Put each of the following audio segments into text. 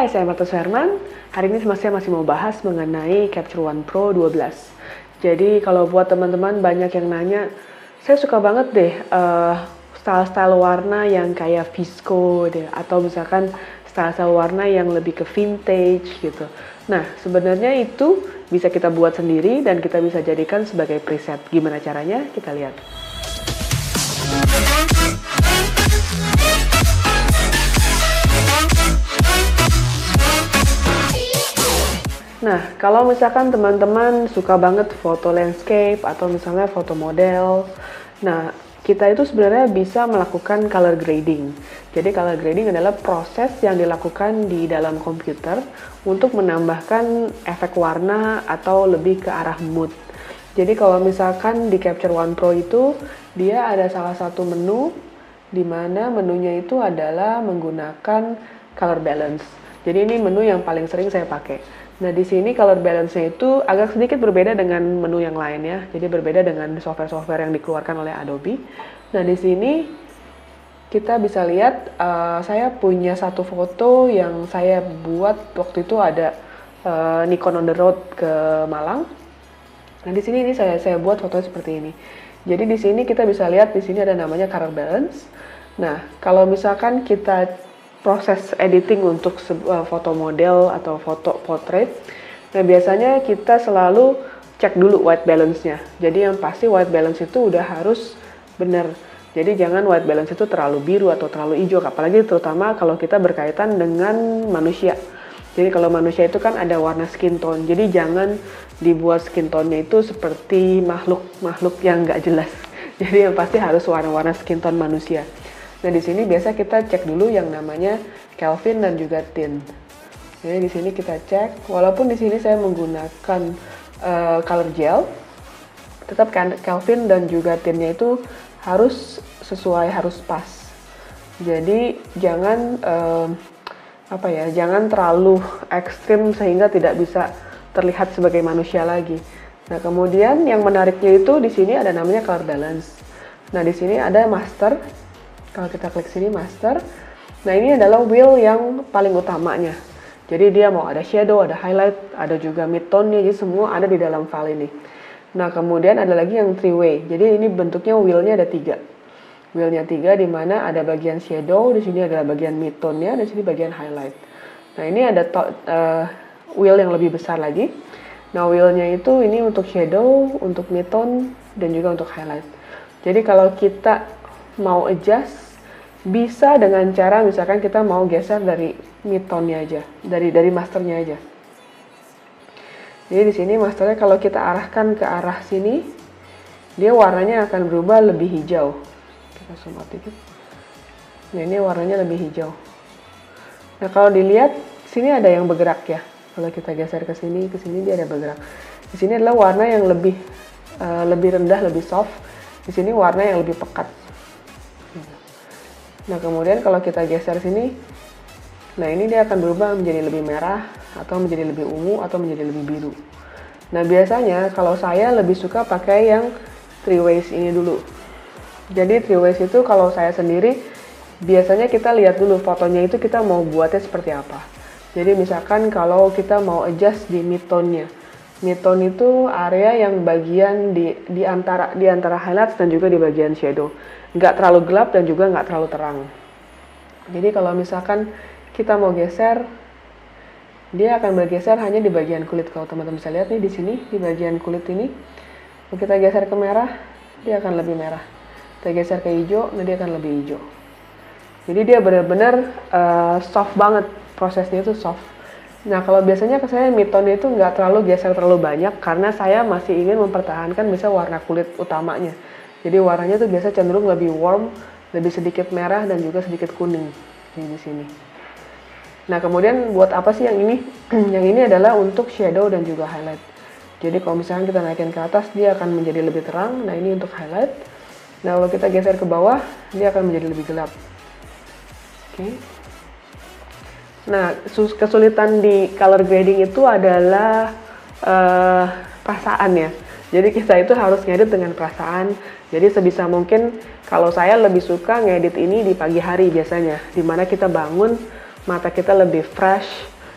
Hai, saya Marta Herman. Hari ini saya masih mau bahas mengenai Capture One Pro 12. Jadi kalau buat teman-teman banyak yang nanya, saya suka banget deh style-style warna yang kayak visco deh, atau misalkan style-style warna yang lebih ke vintage gitu. Nah, sebenarnya itu bisa kita buat sendiri dan kita bisa jadikan sebagai preset. Gimana caranya? Kita lihat. Nah, kalau misalkan teman-teman suka banget foto landscape atau misalnya foto model, nah kita itu sebenarnya bisa melakukan color grading. Jadi color grading adalah proses yang dilakukan di dalam komputer untuk menambahkan efek warna atau lebih ke arah mood. Jadi kalau misalkan di Capture One Pro itu, dia ada salah satu menu, di mana menunya itu adalah menggunakan color balance. Jadi ini menu yang paling sering saya pakai. Nah, di sini color balance-nya itu agak sedikit berbeda dengan menu yang lain ya. Jadi berbeda dengan software-software yang dikeluarkan oleh Adobe. Nah, di sini kita bisa lihat saya punya satu foto yang saya buat waktu itu ada Nikon on the road ke Malang. Nah, di sini ini saya buat fotonya seperti ini. Jadi di sini kita bisa lihat di sini ada namanya color balance. Nah, kalau misalkan kita proses editing untuk foto model atau foto portrait, nah biasanya kita selalu cek dulu white balance-nya. Jadi yang pasti white balance itu udah harus benar. Jadi jangan white balance itu terlalu biru atau terlalu hijau, apalagi terutama kalau kita berkaitan dengan manusia. Jadi kalau manusia itu kan ada warna skin tone, jadi jangan dibuat skin tone-nya itu seperti makhluk yang nggak jelas. Jadi yang pasti harus warna-warna skin tone manusia. Nah, di sini biasa kita cek dulu yang namanya Kelvin dan juga tint. Jadi di sini kita cek, walaupun di sini saya menggunakan color gel, tetap Kelvin dan juga tintnya itu harus sesuai, harus pas. Jadi jangan jangan terlalu ekstrim sehingga tidak bisa terlihat sebagai manusia lagi. Nah, kemudian yang menariknya itu di sini ada namanya color balance. Nah, di sini ada master. Kalau kita klik sini master, nah ini adalah wheel yang paling utamanya. Jadi dia mau ada shadow, ada highlight, ada juga mid-tone-nya, jadi semua ada di dalam file ini. Nah, kemudian ada lagi yang three way. Jadi ini bentuknya wheel-nya ada 3. Wheel-nya 3 di mana ada bagian shadow, di sini adalah bagian mid-tone-nya, di sini bagian highlight. Nah, ini ada wheel yang lebih besar lagi. Nah, wheel-nya itu ini untuk shadow, untuk mid-tone, dan juga untuk highlight. Jadi kalau kita mau adjust, bisa dengan cara misalkan kita mau geser dari mid-tone-nya aja, dari masternya aja. Jadi di sini masternya kalau kita arahkan ke arah sini, dia warnanya akan berubah lebih hijau. Kita zoom out dikit. Nah, ini warnanya lebih hijau. Nah, kalau dilihat sini ada yang bergerak ya. Kalau kita geser ke sini dia ada bergerak. Di sini adalah warna yang lebih rendah, lebih soft. Di sini warna yang lebih pekat. Nah, kemudian kalau kita geser sini, nah ini dia akan berubah menjadi lebih merah, atau menjadi lebih ungu, atau menjadi lebih biru. Nah, biasanya kalau saya lebih suka pakai yang three ways ini dulu. Jadi three ways itu kalau saya sendiri, biasanya kita lihat dulu fotonya itu kita mau buatnya seperti apa. Jadi misalkan kalau kita mau adjust di mid-tone-nya. Mid-tone itu area yang bagian di antara highlights dan juga di bagian shadow. Nggak terlalu gelap dan juga nggak terlalu terang. Jadi kalau misalkan kita mau geser, dia akan bergeser hanya di bagian kulit. Kalau teman-teman bisa lihat nih di sini, di bagian kulit ini, kalau kita geser ke merah, dia akan lebih merah. Kita geser ke hijau, nah dia akan lebih hijau. Jadi dia benar-benar soft banget, prosesnya itu soft. Nah, kalau biasanya saya mid-tone itu nggak terlalu geser terlalu banyak, karena saya masih ingin mempertahankan bisa warna kulit utamanya. Jadi warnanya tuh biasa cenderung lebih warm, lebih sedikit merah dan juga sedikit kuning di sini. Nah, kemudian buat apa sih yang ini? Yang ini adalah untuk shadow dan juga highlight. Jadi kalau misalnya kita naikin ke atas, dia akan menjadi lebih terang. Nah, ini untuk highlight. Nah, kalau kita geser ke bawah, dia akan menjadi lebih gelap. Oke. Nah, kesulitan di color grading itu adalah perasaan ya. Jadi kita itu harus ngedit dengan perasaan. Jadi sebisa mungkin kalau saya lebih suka ngedit ini di pagi hari biasanya, dimana kita bangun, mata kita lebih fresh,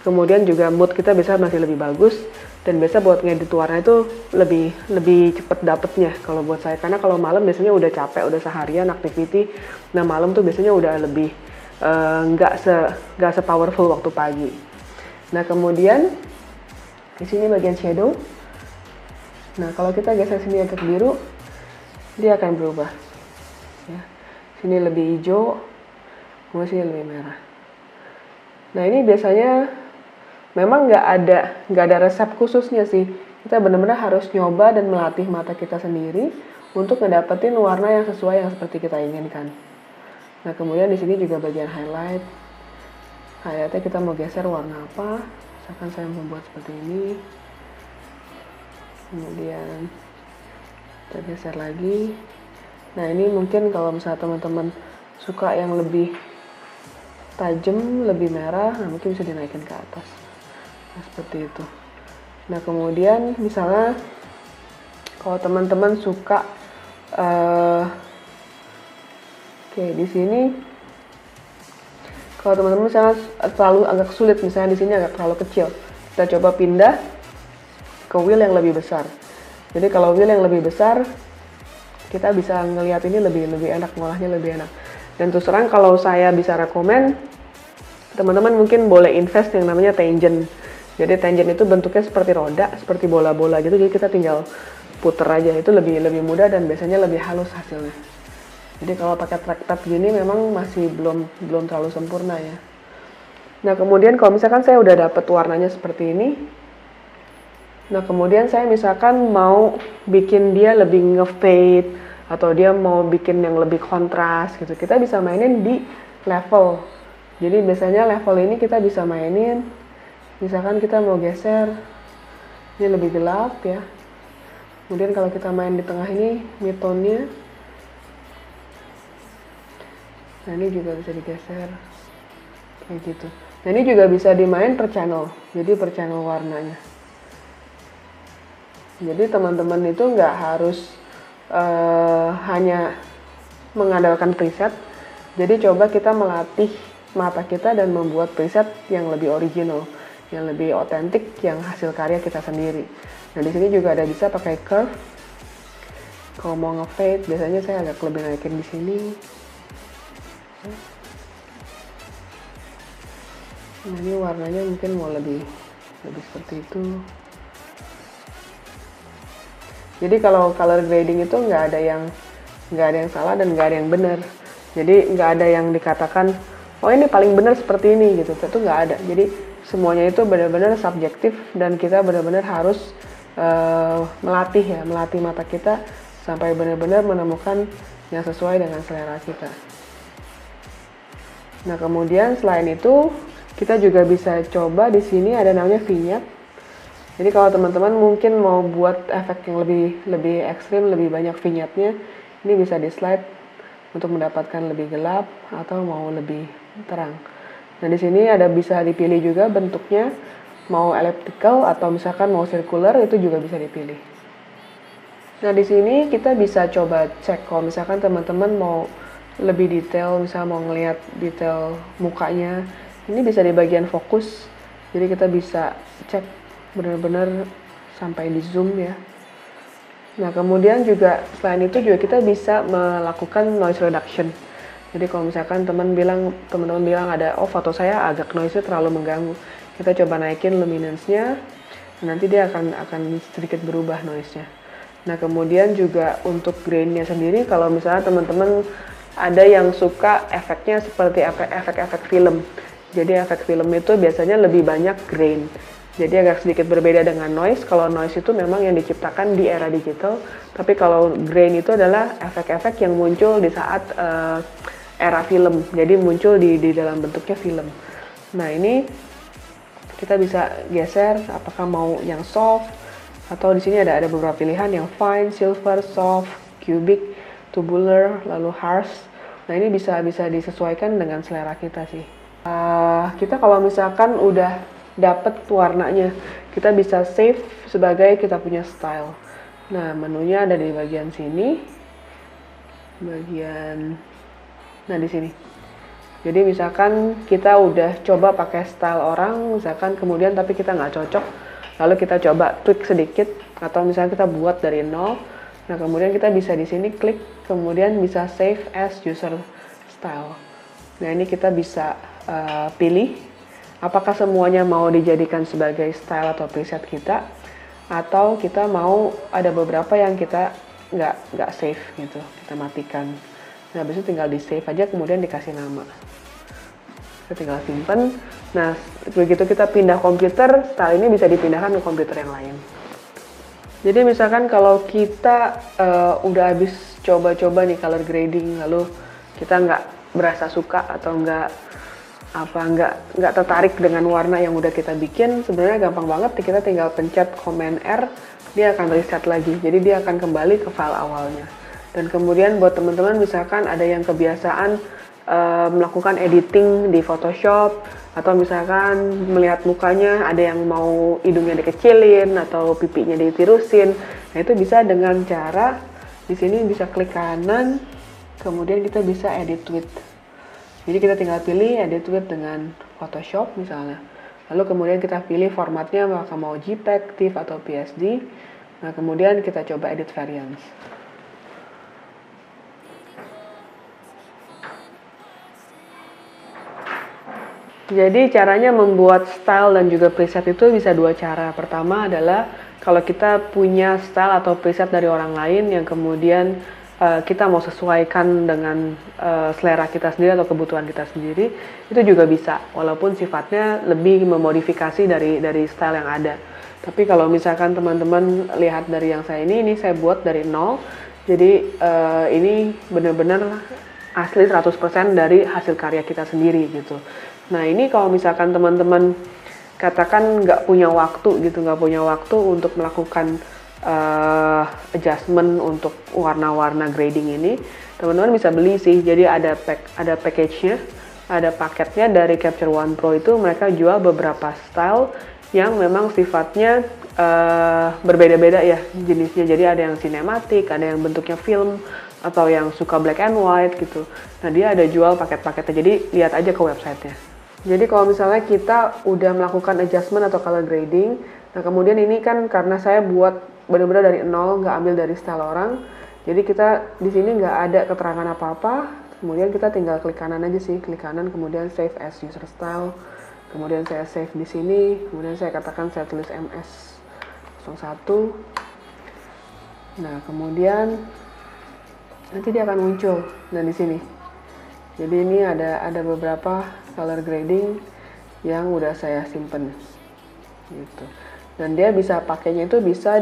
Kemudian juga mood kita bisa masih lebih bagus, dan biasa buat ngedit warna itu lebih cepet dapetnya kalau buat saya, karena kalau malam biasanya udah capek, udah seharian activity. Nah malam tuh biasanya udah lebih nggak se powerful waktu pagi. Nah kemudian di sini bagian shadow. Nah kalau kita geser sini agak biru, dia akan berubah. Ya. Sini lebih hijau, kemudian sini lebih merah. Nah ini biasanya memang nggak ada resep khususnya sih. Kita benar-benar harus nyoba dan melatih mata kita sendiri untuk ngedapetin warna yang sesuai yang seperti kita inginkan. Nah kemudian di sini juga bagian highlight. Highlightnya kita mau geser warna apa? Misalkan saya membuat seperti ini. Kemudian kita geser lagi. Nah ini mungkin kalau misalnya teman-teman suka yang lebih tajam, lebih merah, nah mungkin bisa dinaikin ke atas. Nah, seperti itu. Nah kemudian misalnya kalau teman-teman suka oke, di sini kalau teman-teman misalnya terlalu agak sulit, misalnya di sini agak terlalu kecil, kita coba pindah ke wheel yang lebih besar. Jadi kalau wheel yang lebih besar, kita bisa ngelihat ini lebih enak, ngolahnya lebih enak. Dan terus terang kalau saya bisa rekomen, teman-teman mungkin boleh invest yang namanya tangent. Jadi tangent itu bentuknya seperti roda, seperti bola-bola gitu, jadi kita tinggal puter aja, itu lebih mudah dan biasanya lebih halus hasilnya. Jadi kalau pakai trackpad gini memang masih belum terlalu sempurna ya. Nah kemudian kalau misalkan saya udah dapet warnanya seperti ini, nah kemudian saya misalkan mau bikin dia lebih nge-fade atau dia mau bikin yang lebih kontras gitu, kita bisa mainin di level. Jadi biasanya level ini kita bisa mainin, misalkan kita mau geser ini lebih gelap ya. Kemudian kalau kita main di tengah ini mid-tone-nya, nah ini juga bisa digeser kayak gitu. Nah ini juga bisa dimain per channel, jadi per channel warnanya. Jadi teman-teman itu nggak harus hanya mengandalkan preset. Jadi coba kita melatih mata kita dan membuat preset yang lebih original, yang lebih otentik, yang hasil karya kita sendiri. Nah di sini juga ada bisa pakai curve. Kalau mau nge-fade, biasanya saya agak lebih naikin di sini. Nah ini warnanya mungkin mau lebih seperti itu. Jadi kalau color grading itu nggak ada yang salah dan nggak ada yang benar. Jadi nggak ada yang dikatakan oh ini paling benar seperti ini gitu, itu nggak ada. Jadi semuanya itu benar-benar subjektif dan kita benar-benar harus melatih mata kita sampai benar-benar menemukan yang sesuai dengan selera kita. Nah kemudian selain itu kita juga bisa coba di sini ada namanya vignette. Jadi kalau teman-teman mungkin mau buat efek yang lebih ekstrim, lebih banyak vignette-nya, ini bisa di slide untuk mendapatkan lebih gelap atau mau lebih terang. Nah di sini ada bisa dipilih juga bentuknya, mau elliptical atau misalkan mau circular, itu juga bisa dipilih. Nah di sini kita bisa coba cek kalau misalkan teman-teman mau lebih detail, misalnya mau ngelihat detail mukanya, ini bisa di bagian fokus. Jadi kita bisa cek benar-benar sampai di zoom ya. Nah kemudian juga selain itu juga kita bisa melakukan noise reduction. Jadi kalau misalkan teman-teman bilang ada foto saya agak noise-nya terlalu mengganggu, kita coba naikin luminance-nya, nanti dia akan sedikit berubah noise-nya. Nah kemudian juga untuk grain-nya sendiri, kalau misalnya teman-teman ada yang suka efeknya seperti efek-efek film. Jadi efek film itu biasanya lebih banyak grain. Jadi agak sedikit berbeda dengan noise. Kalau noise itu memang yang diciptakan di era digital, tapi kalau grain itu adalah efek-efek yang muncul di saat era film. Jadi muncul di dalam bentuknya film. Nah ini kita bisa geser apakah mau yang soft atau di sini ada beberapa pilihan yang fine, silver, soft, cubic, tubular, lalu harsh. Nah ini bisa disesuaikan dengan selera kita sih. Kita kalau misalkan udah dapet warnanya, kita bisa save sebagai kita punya style. Nah menunya ada di bagian sini, nah di sini. Jadi misalkan kita udah coba pakai style orang, misalkan kemudian tapi kita nggak cocok, lalu kita coba tweak sedikit, atau misalnya kita buat dari nol. Nah kemudian kita bisa di sini klik, kemudian bisa save as user style. Nah ini kita bisa pilih apakah semuanya mau dijadikan sebagai style atau preset kita, atau kita mau ada beberapa yang kita nggak save gitu, kita matikan. Nah habis itu tinggal di save aja, kemudian dikasih nama. Kita tinggal simpen. Nah begitu kita pindah komputer, style ini bisa dipindahkan ke komputer yang lain. Jadi misalkan kalau kita udah habis coba-coba nih color grading, lalu kita nggak berasa suka atau nggak tertarik dengan warna yang udah kita bikin, sebenarnya gampang banget. Kita tinggal pencet Command R, dia akan reset lagi. Jadi dia akan kembali ke file awalnya. Dan kemudian buat teman-teman misalkan ada yang kebiasaan melakukan editing di Photoshop, atau misalkan melihat mukanya ada yang mau hidungnya dikecilin atau pipinya ditirusin, nah itu bisa dengan cara di sini bisa klik kanan, kemudian kita bisa edit with. Jadi kita tinggal pilih edit with dengan Photoshop misalnya, lalu kemudian kita pilih formatnya apakah mau JPEG, TIFF atau PSD. Nah kemudian kita coba edit variance. Jadi caranya membuat style dan juga preset itu bisa dua cara. Pertama adalah kalau kita punya style atau preset dari orang lain yang kemudian kita mau sesuaikan dengan selera kita sendiri atau kebutuhan kita sendiri, itu juga bisa. Walaupun sifatnya lebih memodifikasi dari style yang ada. Tapi kalau misalkan teman-teman lihat dari yang saya ini saya buat dari nol. Jadi ini benar-benar asli 100% dari hasil karya kita sendiri gitu. Nah ini kalau misalkan teman-teman katakan nggak punya waktu untuk melakukan adjustment untuk warna-warna grading ini, teman-teman bisa beli sih. Jadi ada package-nya, ada paketnya dari Capture One Pro. Itu mereka jual beberapa style yang memang sifatnya berbeda-beda ya jenisnya. Jadi ada yang sinematik, ada yang bentuknya film, atau yang suka black and white gitu. Nah dia ada jual paket-paketnya, jadi lihat aja ke websitenya. Jadi kalau misalnya kita udah melakukan adjustment atau color grading, nah kemudian ini kan karena saya buat benar-benar dari nol, nggak ambil dari style orang, jadi kita di sini nggak ada keterangan apa-apa. Kemudian kita tinggal klik kanan aja sih, klik kanan kemudian save as user style. Kemudian saya save di sini, kemudian saya katakan saya tulis MS01. Nah kemudian nanti dia akan muncul. Nah di sini. Jadi ini ada beberapa color grading yang udah saya simpen gitu. Dan dia bisa pakainya itu bisa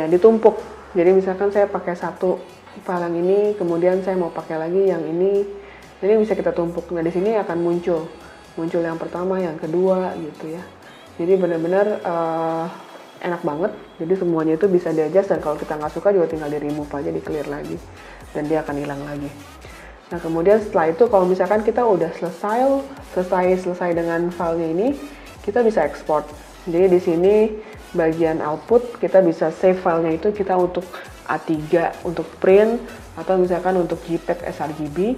ditumpuk. Jadi misalkan saya pakai satu file yang ini, kemudian saya mau pakai lagi yang ini. Jadi bisa kita tumpuk. Nah di sini akan muncul yang pertama, yang kedua gitu ya. Jadi benar-benar enak banget. Jadi semuanya itu bisa di-adjust, dan kalau kita nggak suka juga tinggal di-remove aja, di-clear lagi, dan dia akan hilang lagi. Nah kemudian setelah itu kalau misalkan kita udah selesai dengan filenya ini, kita bisa export. Jadi di sini bagian output kita bisa save filenya itu kita untuk A3 untuk print, atau misalkan untuk JPEG sRGB,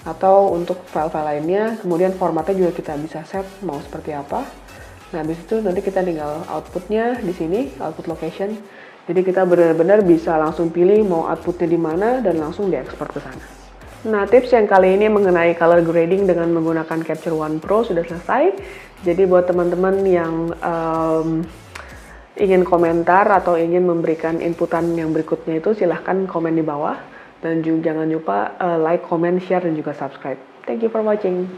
atau untuk file-file lainnya. Kemudian formatnya juga kita bisa set mau seperti apa. Nah habis itu nanti kita tinggal outputnya di sini, output location. Jadi kita benar-benar bisa langsung pilih mau outputnya di mana dan langsung diekspor ke sana. Nah, tips yang kali ini mengenai color grading dengan menggunakan Capture One Pro sudah selesai. Jadi buat teman-teman yang ingin komentar atau ingin memberikan inputan yang berikutnya itu silahkan komen di bawah. Dan juga jangan lupa like, comment, share, dan juga subscribe. Thank you for watching.